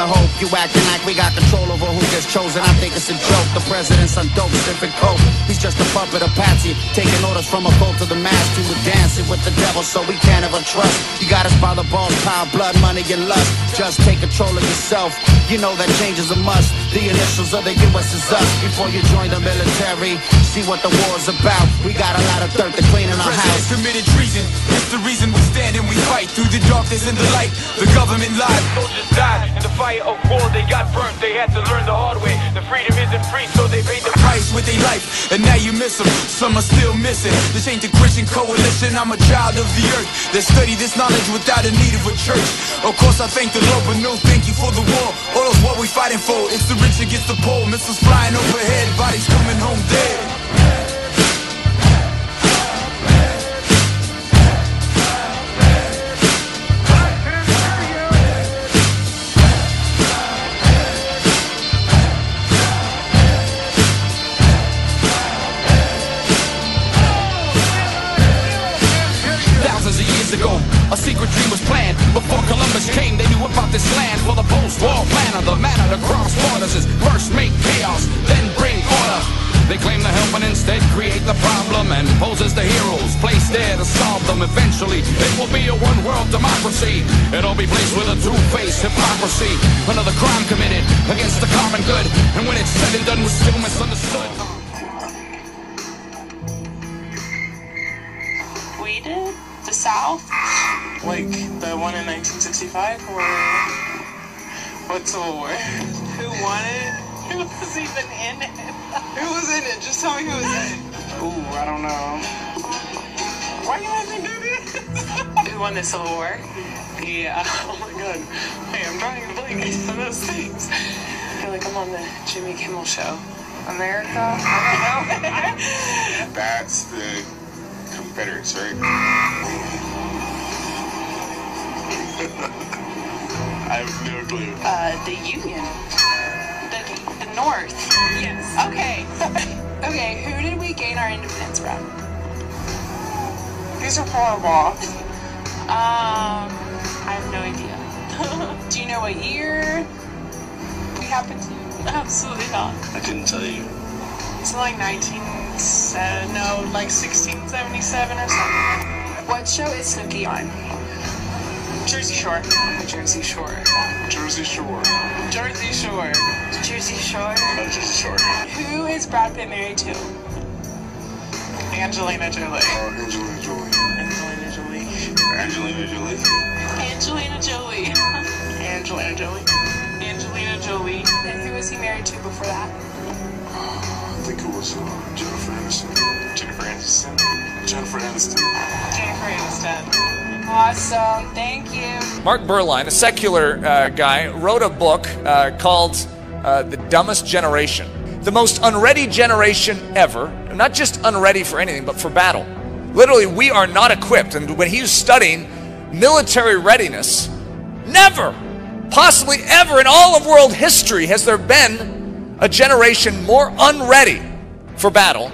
of hope. You acting like we got control over who gets chosen. I think it's a joke. The president's on dope, sniffing coke. He's just a puppet of Patsy, taking orders from a cult of the mask. He was dancing with the devil, so we can't ever trust. You got us by the balls, power, blood, money, and lust. Just take control of yourself. You know that change is a must. The initials of the U.S. is us. Before you join the military, see what the war's about. We got a lot of dirt to clean in our house. Committed treason. It's the reason we stand and we fight through the darkness and the light. The government lied. Soldiers died in the fire of war. They got burnt. They had to learn the hard way. The freedom isn't free, so they paid the price with their life. And now you miss them. Some are still missing. This ain't the Christian coalition. I'm a child of the earth that study this knowledge without a need of a church. Of course I thank the Lord, but no thank you for the war. All of what we fighting for. It's the rich against the poor. Missiles flying overhead. Bodies coming home dead. Ago, a secret dream was planned. Before Columbus came, they knew about this land. For the post-war plan of the manner to cross borders is first make chaos, then bring order. They claim to help and instead create the problem and pose as the heroes placed there to solve them. Eventually, it will be a one-world democracy. It'll be placed with a two-faced hypocrisy. Another crime committed against the common good, and when it's said and done, we're still misunderstood. We did? The South? Like the one in 1965, or what Civil War? Who won it? Who was even in it? Who was in it? Just tell me who was in it. Ooh, I don't know. Why you let me do this? Who won the Civil War? Yeah. Oh my god. Hey, I'm trying to blink some of those things. I feel like I'm on the Jimmy Kimmel show. America? I don't know. That's the Confederates, right? I have no clue. The Union. The North. Yes. Okay. Okay, who did we gain our independence from? These are horrible. I have no idea. Do you know what year we happened to? Absolutely not. I couldn't tell you. It's like 1677 or something. What show is Snooki on? Jersey Shore. Jersey Shore. Jersey Shore. Jersey Shore. Jersey Shore. Oh, Jersey Shore. Who is Brad Pitt married to? Angelina Jolie. Oh, Angelina Jolie. Angelina Jolie. Angelina Jolie. Angelina Jolie. Angelina Jolie. Angelina Jolie. And who was he married to before that? I think it was Jennifer Aniston. Jennifer Aniston. Jennifer Aniston. Jennifer Aniston. Awesome, thank you. Mark Berline, a secular guy, wrote a book called The Dumbest Generation. The most unready generation ever. Not just unready for anything, but for battle. Literally, we are not equipped. And when he was studying military readiness, never, possibly ever in all of world history has there been a generation more unready for battle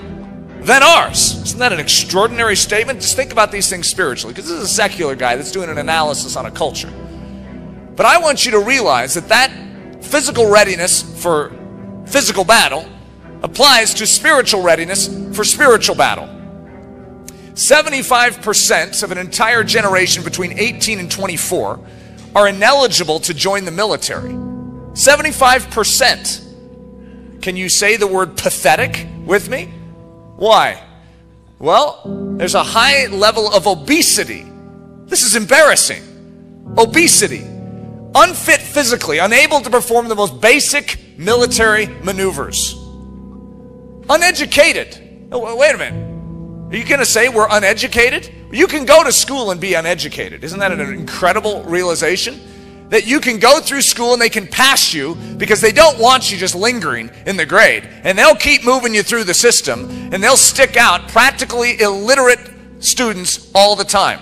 than ours. Isn't that an extraordinary statement? Just think about these things spiritually, because this is a secular guy that's doing an analysis on a culture. But I want you to realize that that physical readiness for physical battle applies to spiritual readiness for spiritual battle. 75% of an entire generation between 18 and 24 are ineligible to join the military. 75%. Can you say the word pathetic with me? Why? Well, there's a high level of obesity. This is embarrassing. Obesity. Unfit physically, unable to perform the most basic military maneuvers. Uneducated. Oh, wait a minute. Are you going to say we're uneducated? You can go to school and be uneducated. Isn't that an incredible realization? That you can go through school and they can pass you because they don't want you just lingering in the grade. And they'll keep moving you through the system and they'll stick out practically illiterate students all the time.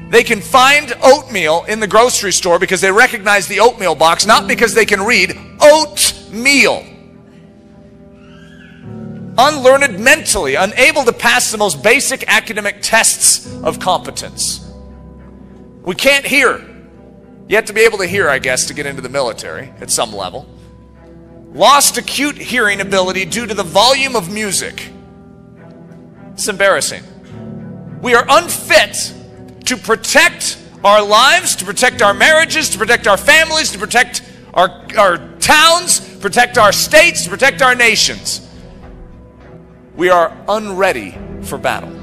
They can find oatmeal in the grocery store because they recognize the oatmeal box, not because they can read oatmeal. Unlearned mentally, unable to pass the most basic academic tests of competence. We can't hear. You have to be able to hear, I guess, to get into the military at some level. Lost acute hearing ability due to the volume of music. It's embarrassing. We are unfit to protect our lives, to protect our marriages, to protect our families, to protect our towns, protect our states, to protect our nations. We are unready for battle.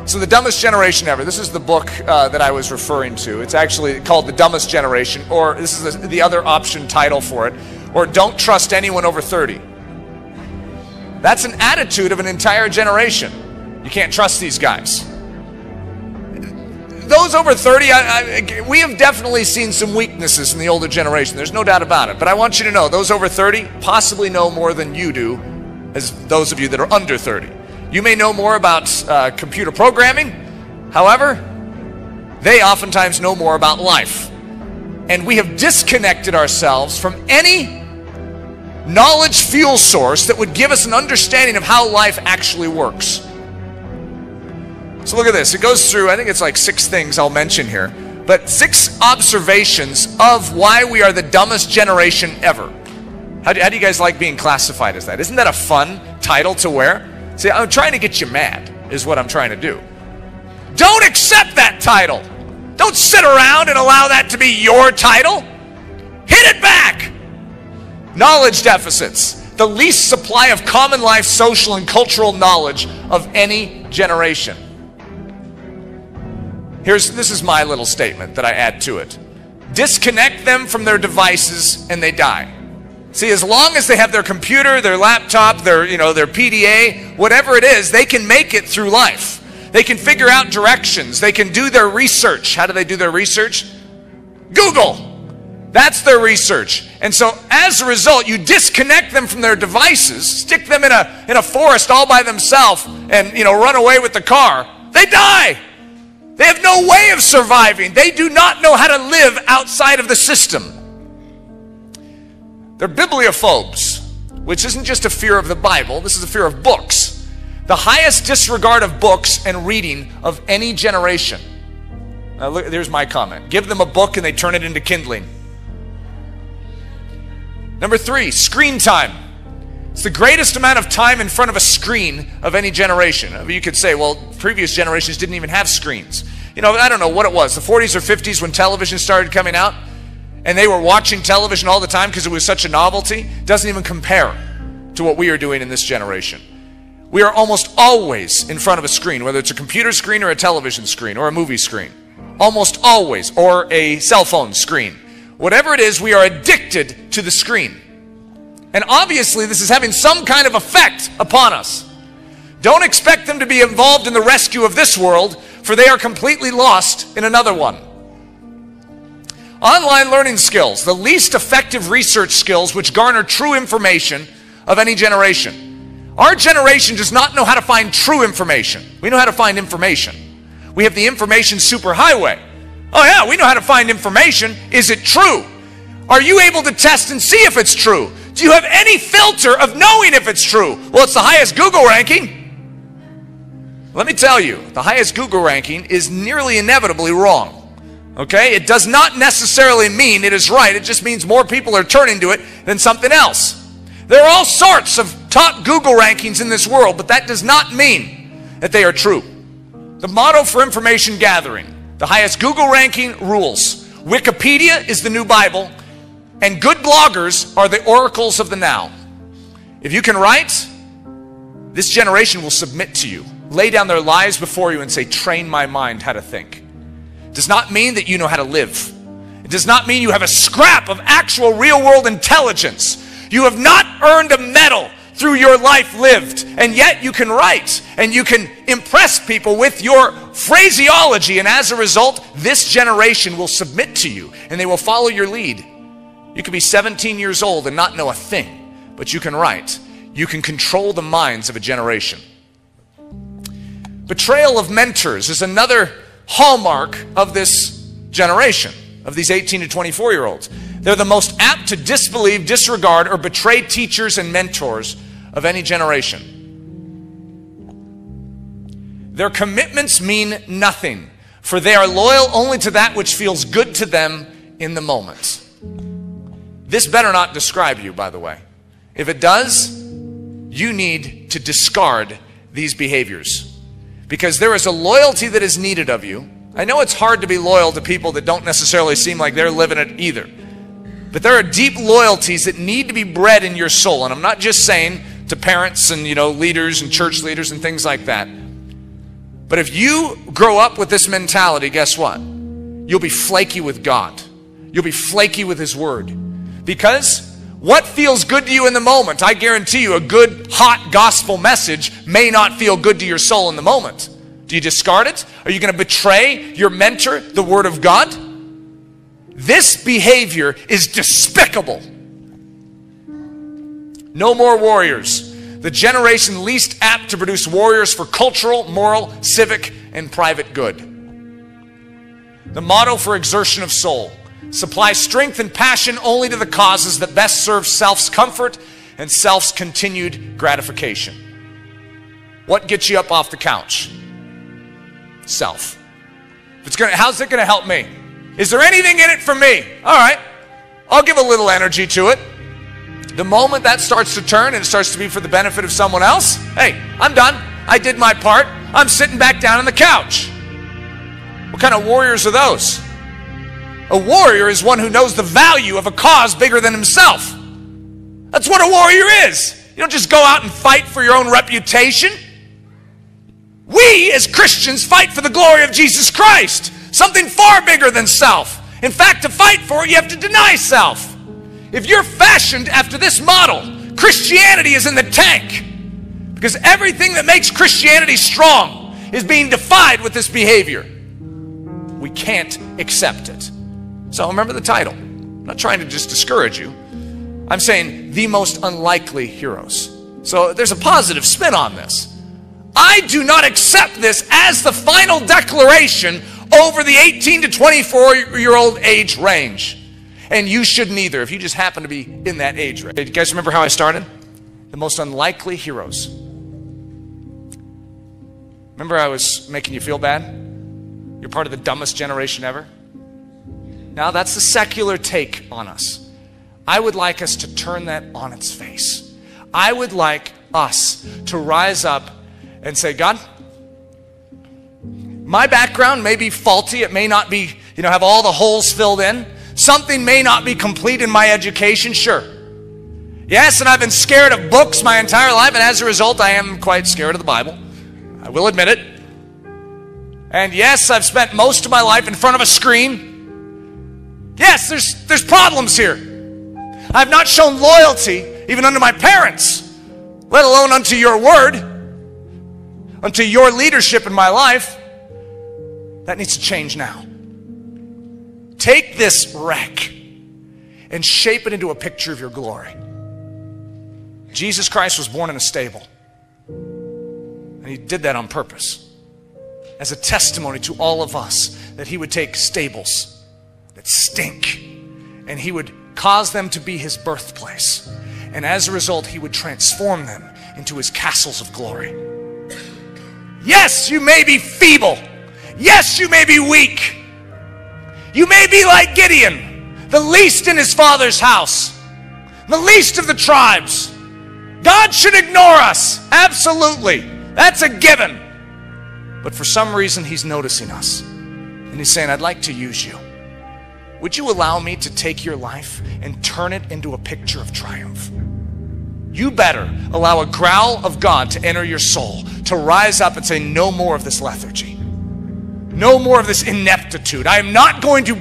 So the dumbest generation ever. This is the book that I was referring to. It's actually called The Dumbest Generation, or this is the other option title for it, or Don't Trust Anyone Over 30. That's an attitude of an entire generation. You can't trust these guys. Those over 30, we have definitely seen some weaknesses in the older generation. There's no doubt about it. But I want you to know, those over 30 possibly know more than you do as those of you that are under 30. You may know more about computer programming. However, they oftentimes know more about life. And we have disconnected ourselves from any knowledge fuel source that would give us an understanding of how life actually works. So look at this. It goes through, I think it's like 6 things I'll mention here, but 6 observations of why we are the dumbest generation ever. How do you guys like being classified as that? Isn't that a fun title to wear? See, I'm trying to get you mad, is what I'm trying to do. Don't accept that title. Don't sit around and allow that to be your title. Hit it back. Knowledge deficits. The least supply of common life, social, and cultural knowledge of any generation. This is my little statement that I add to it. Disconnect them from their devices and they die. See, as long as they have their computer, their laptop, their PDA, whatever it is, they can make it through life. They can figure out directions. They can do their research. How do they do their research? Google. That's their research. And so as a result, you disconnect them from their devices, stick them in a forest all by themselves and run away with the car. They die. They have no way of surviving. They do not know how to live outside of the system. They're bibliophobes, which isn't just a fear of the Bible. This is a fear of books. The highest disregard of books and reading of any generation. Now look, here's my comment. Give them a book and they turn it into kindling. Number 3, screen time. It's the greatest amount of time in front of a screen of any generation. You could say, well, previous generations didn't even have screens. I don't know what it was, the 40s or 50s when television started coming out, and they were watching television all the time because it was such a novelty. Doesn't even compare to what we are doing in this generation. We are almost always in front of a screen, whether it's a computer screen or a television screen or a movie screen. Almost always, or a cell phone screen. Whatever it is, we are addicted to the screen. And obviously, this is having some kind of effect upon us. Don't expect them to be involved in the rescue of this world, for they are completely lost in another one. Online learning skills, the least effective research skills which garner true information of any generation. Our generation does not know how to find true information. We know how to find information. We have the information superhighway. Oh yeah, we know how to find information. Is it true? Are you able to test and see if it's true? Do you have any filter of knowing if it's true? Well, it's the highest Google ranking. Let me tell you, the highest Google ranking is nearly inevitably wrong. Okay? It does not necessarily mean it is right. It just means more people are turning to it than something else. There are all sorts of top Google rankings in this world, but that does not mean that they are true. The motto for information gathering, the highest Google ranking rules. Wikipedia is the new Bible, and good bloggers are the oracles of the now. If you can write, this generation will submit to you, lay down their lives before you and say, train my mind how to think. It does not mean that you know how to live. It does not mean you have a scrap of actual real world intelligence. You have not earned a medal through your life lived, and yet you can write and you can impress people with your phraseology, and as a result, this generation will submit to you and they will follow your lead. You could be 17 years old and not know a thing, but you can write. You can control the minds of a generation. Betrayal of mentors is another hallmark of this generation, of these 18 to 24-year-olds. They're the most apt to disbelieve, disregard, or betray teachers and mentors of any generation. Their commitments mean nothing. for they are loyal only to that which feels good to them in the moment. This better not describe you, by the way. If it does, you need to discard these behaviors, because there is a loyalty that is needed of you. I know it's hard to be loyal to people that don't necessarily seem like they're living it either, but there are deep loyalties that need to be bred in your soul. And I'm not just saying to parents and leaders and church leaders and things like that, but if you grow up with this mentality, guess what? You'll be flaky with God. You'll be flaky with His Word, because what feels good to you in the moment, I guarantee you a good, hot gospel message may not feel good to your soul in the moment. Do you discard it? Are you going to betray your mentor, the Word of God? This behavior is despicable. No more warriors. The generation least apt to produce warriors for cultural, moral, civic, and private good. The motto for exertion of soul: supply strength and passion only to the causes that best serve self's comfort and self's continued gratification. What gets you up off the couch? Self. How's it going to help me? Is there anything in it for me? All right, I'll give a little energy to it. The moment that starts to turn and it starts to be for the benefit of someone else, hey, I'm done. I did my part. I'm sitting back down on the couch. What kind of warriors are those? A warrior is one who knows the value of a cause bigger than himself. That's what a warrior is. You don't just go out and fight for your own reputation. We as Christians fight for the glory of Jesus Christ, something far bigger than self. In fact, to fight for it, you have to deny self. If you're fashioned after this model, Christianity is in the tank, because everything that makes Christianity strong is being defied with this behavior. We can't accept it. So remember the title. I'm not trying to just discourage you. I'm saying the most unlikely heroes. So there's a positive spin on this. I do not accept this as the final declaration over the 18 to 24-year-old age range. And you shouldn't either if you just happen to be in that age range. Do you guys remember how I started? The most unlikely heroes. Remember I was making you feel bad? You're part of the dumbest generation ever? Now that's the secular take on us. I would like us to turn that on its face. I would like us to rise up and say, God, my background may be faulty. It may not be, have all the holes filled in. Something may not be complete in my education, sure. Yes, and I've been scared of books my entire life, and as a result, I am quite scared of the Bible. I will admit it. And yes, I've spent most of my life in front of a screen. Yes, there's problems here. I've not shown loyalty even unto my parents, let alone unto your word, unto your leadership in my life. That needs to change now. Take this wreck and shape it into a picture of your glory. Jesus Christ was born in a stable, and He did that on purpose as a testimony to all of us that He would take stables that stink and He would cause them to be His birthplace, and as a result He would transform them into His castles of glory. Yes, you may be feeble. Yes, you may be weak. You may be like Gideon, the least in his father's house, the least of the tribes. God should ignore us, absolutely. That's a given. But for some reason, He's noticing us. And He's saying, I'd like to use you. Would you allow me to take your life and turn it into a picture of triumph? You better allow a growl of God to enter your soul, to rise up and say, no more of this lethargy. No more of this ineptitude. I am not going to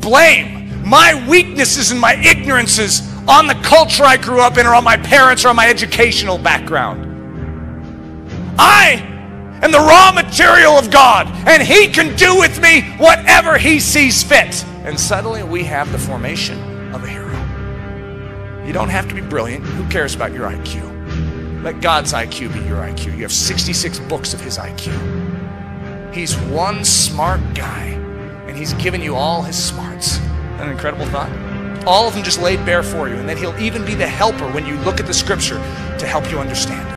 blame my weaknesses and my ignorances on the culture I grew up in, or on my parents, or on my educational background. I am the raw material of God, and He can do with me whatever He sees fit. And suddenly we have the formation of a hero. You don't have to be brilliant. Who cares about your IQ? Let God's IQ be your IQ. You have 66 books of His IQ. He's one smart guy, and He's given you all His smarts. Isn't that an incredible thought? All of them just laid bare for you, and then He'll even be the helper when you look at the Scripture to help you understand it.